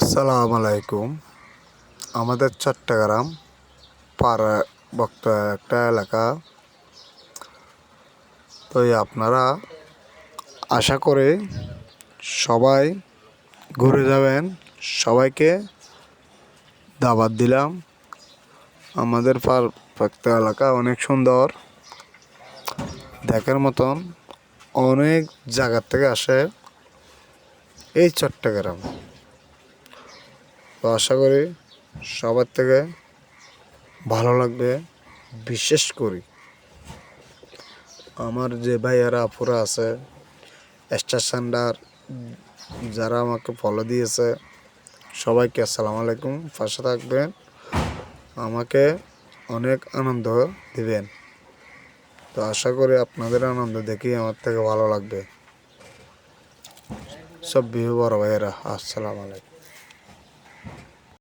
আসসালামু আলাইকুম। আমাদের চট্টগ্রাম পার্বত্য একটা এলাকা। তো আপনারা আশা করি সবাই ঘুরে যাবেন। সবাইকে দাওয়াত দিলাম। আমাদের পার্বত্য এলাকা অনেক সুন্দর, দেখার মতন। অনেক জায়গার থেকে আসে এই চট্টগ্রাম। তো আশা করি সবার থেকে ভালো লাগবে। বিশেষ করি আমার যে ভাইয়ারা আপুরা আছে স্টেশনদার, যারা আমাকে ফলো দিয়েছে, সবাইকে আসসালামু আলাইকুম। পাশে থাকবেন, আমাকে অনেক আনন্দ দিবেন। তো আশা করি আপনাদের আনন্দ দেখেই আমার থেকে ভালো লাগবে। সব বিহু বড় ভাইয়েরা, আসসালামু আলাইকুম।